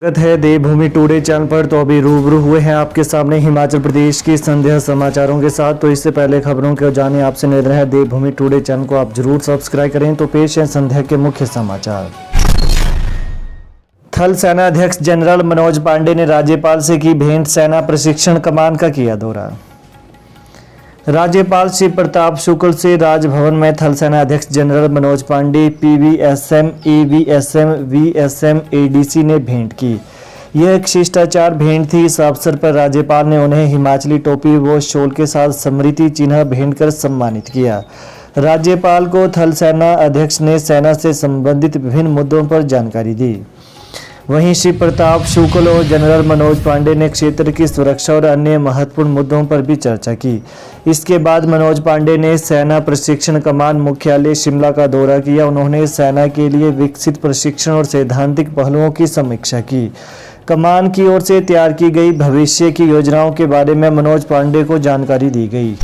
स्वागत है देवभूमि today channel पर। तो अभी रूबरू हुए हैं आपके सामने हिमाचल प्रदेश की संध्या समाचारों के साथ। तो इससे पहले खबरों को जाने आपसे निवेदन है, देवभूमि टुडे चैनल को आप जरूर सब्सक्राइब करें। तो पेश है संध्या के मुख्य समाचार। थल सेना अध्यक्ष जनरल मनोज पांडे ने राज्यपाल से की भेंट, सेना प्रशिक्षण कमान का किया दौरा। राज्यपाल श्री प्रताप शुक्ल से राजभवन में थल सेना अध्यक्ष general Manoj Pande, PVSM, AVSM, VSM, ADC ने भेंट की। यह एक शिष्टाचार भेंट थी। इस अवसर पर राज्यपाल ने उन्हें हिमाचली टोपी व शॉल के साथ स्मृति चिन्ह भेंट कर सम्मानित किया। राज्यपाल को थल सेना अध्यक्ष ने सेना से संबंधित विभिन्न मुद्दों पर जानकारी दी। वहीं श्री प्रताप शुक्ल और जनरल मनोज पांडे ने क्षेत्र की सुरक्षा और अन्य महत्वपूर्ण मुद्दों पर भी चर्चा की। इसके बाद मनोज पांडे ने सेना प्रशिक्षण कमान मुख्यालय शिमला का दौरा किया। उन्होंने सेना के लिए विकसित प्रशिक्षण और सैद्धांतिक पहलुओं की समीक्षा की। कमान की ओर से तैयार की गई भविष्य की योजनाओं के बारे में मनोज पांडे को जानकारी दी गई।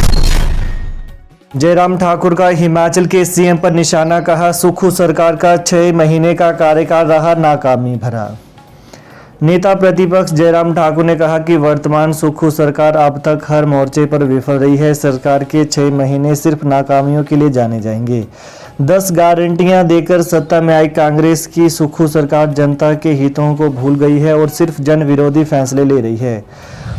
जयराम ठाकुर का हिमाचल के सीएम पर निशाना, कहा सुक्खू सरकार का 6 महीने का कार्यकाल रहा नाकामी भरा। नेता प्रतिपक्ष जयराम ठाकुर ने कहा कि वर्तमान सुक्खू सरकार अब तक हर मोर्चे पर विफल रही है। सरकार के 6 महीने सिर्फ नाकामियों के लिए जाने जाएंगे। 10 गारंटियां देकर सत्ता में आई कांग्रेस की सुक्खू सरकार जनता के हितों को भूल गई है और सिर्फ जन विरोधी फैसले ले रही है।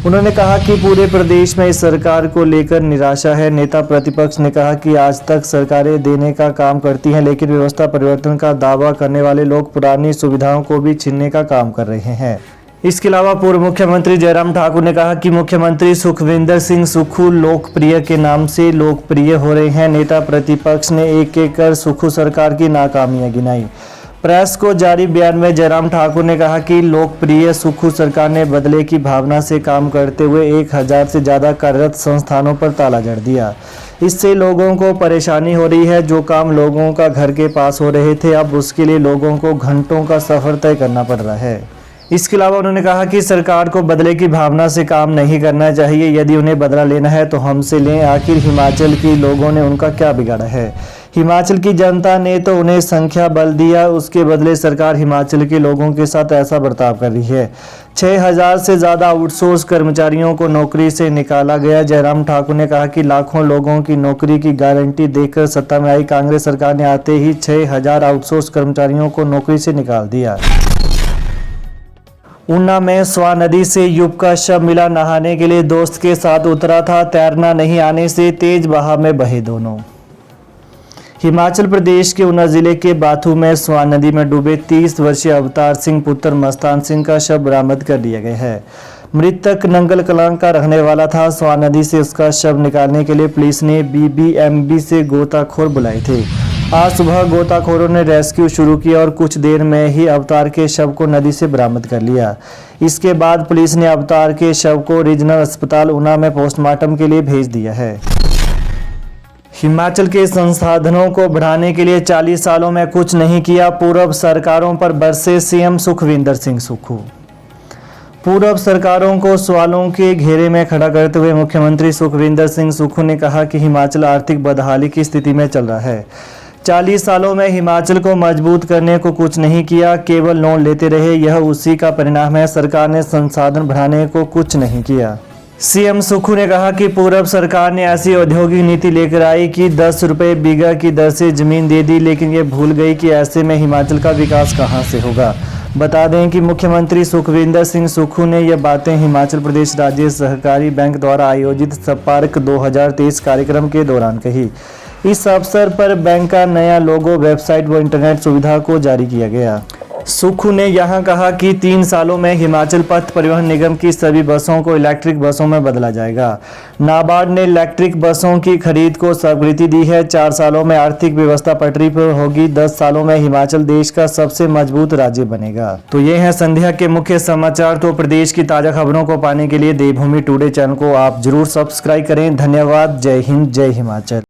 उन्होंने कहा कि पूरे प्रदेश में इस सरकार को लेकर निराशा है। नेता प्रतिपक्ष ने कहा कि आज तक सरकारें देने का काम करती हैं, लेकिन व्यवस्था परिवर्तन का दावा करने वाले लोग पुरानी सुविधाओं को भी छीनने का काम कर रहे हैं। इसके अलावा पूर्व मुख्यमंत्री जयराम ठाकुर ने कहा कि मुख्यमंत्री सुखविंदर सिंह सुक्खू लोकप्रिय के नाम से लोकप्रिय हो रहे हैं। नेता प्रतिपक्ष ने एक एक कर सुक्खू सरकार की नाकामियां गिनाई। प्रेस को जारी बयान में जयराम ठाकुर ने कहा कि लोकप्रिय सुक्खू सरकार ने बदले की भावना से काम करते हुए 1000 से ज़्यादा कार्यरत संस्थानों पर ताला जड़ दिया। इससे लोगों को परेशानी हो रही है। जो काम लोगों का घर के पास हो रहे थे, अब उसके लिए लोगों को घंटों का सफ़र तय करना पड़ रहा है। इसके अलावा उन्होंने कहा कि सरकार को बदले की भावना से काम नहीं करना चाहिए। यदि उन्हें बदला लेना है तो हमसे लें। आखिर हिमाचल के लोगों ने उनका क्या बिगाड़ा है? हिमाचल की जनता ने तो उन्हें संख्या बल दिया, उसके बदले सरकार हिमाचल के लोगों के साथ ऐसा बर्ताव कर रही है। 6000 से ज़्यादा आउटसोर्स कर्मचारियों को नौकरी से निकाला गया। जयराम ठाकुर ने कहा कि लाखों लोगों की नौकरी की गारंटी देकर सत्ता में आई कांग्रेस सरकार ने आते ही 6000 आउटसोर्स कर्मचारियों को नौकरी से निकाल दिया। ऊना में स्वां नदी से युवक का शव मिला। नहाने के लिए दोस्त के साथ उतरा था, तैरना नहीं आने से तेज बहाव में बहे दोनों। हिमाचल प्रदेश के ऊना जिले के बाथू में स्वां नदी में डूबे 30 वर्षीय अवतार सिंह पुत्र मस्तान सिंह का शव बरामद कर लिया गया है। मृतक नंगल कलां का रहने वाला था। स्वां नदी से उसका शव निकालने के लिए पुलिस ने बीबीएमबी से गोताखोर बुलाए थे। आज सुबह गोताखोरों ने रेस्क्यू शुरू किया और कुछ देर में ही अवतार के शव को नदी से बरामद कर लिया। इसके बाद पुलिस ने अवतार के शव को रीजनल अस्पताल ऊना में पोस्टमार्टम के लिए भेज दिया है। हिमाचल के संसाधनों को बढ़ाने के लिए 40 सालों में कुछ नहीं किया। पूर्व सरकारों पर बरसे सीएम सुखविंदर सिंह सुक्खू। पूर्व सरकारों को सवालों के घेरे में खड़ा करते हुए मुख्यमंत्री सुखविंदर सिंह सुक्खू ने कहा कि हिमाचल आर्थिक बदहाली की स्थिति में चल रहा है। 40 सालों में हिमाचल को मजबूत करने को कुछ नहीं किया, केवल लोन लेते रहे। यह उसी का परिणाम है। सरकार ने संसाधन बढ़ाने को कुछ नहीं किया। सीएम सुक्खू ने कहा कि पूर्व सरकार ने ऐसी औद्योगिक नीति लेकर आई कि 10 रुपये बीघा की दर से जमीन दे दी, लेकिन ये भूल गई कि ऐसे में हिमाचल का विकास कहां से होगा। बता दें कि मुख्यमंत्री सुखविंदर सिंह सुक्खू ने यह बातें हिमाचल प्रदेश राज्य सहकारी बैंक द्वारा आयोजित संपर्क 2023 कार्यक्रम के दौरान कही। इस अवसर पर बैंक का नया लोगो, वेबसाइट व इंटरनेट सुविधा को जारी किया गया। सुक्खू ने यहां कहा कि 3 सालों में हिमाचल पथ परिवहन निगम की सभी बसों को इलेक्ट्रिक बसों में बदला जाएगा। नाबार्ड ने इलेक्ट्रिक बसों की खरीद को स्वीकृति दी है। 4 सालों में आर्थिक व्यवस्था पटरी पर होगी। 10 सालों में हिमाचल देश का सबसे मजबूत राज्य बनेगा। तो ये है संध्या के मुख्य समाचार। तो प्रदेश की ताज़ा खबरों को पाने के लिए देवभूमि टुडे चैनल को आप जरूर सब्सक्राइब करें। धन्यवाद। जय हिंद, जय हिमाचल।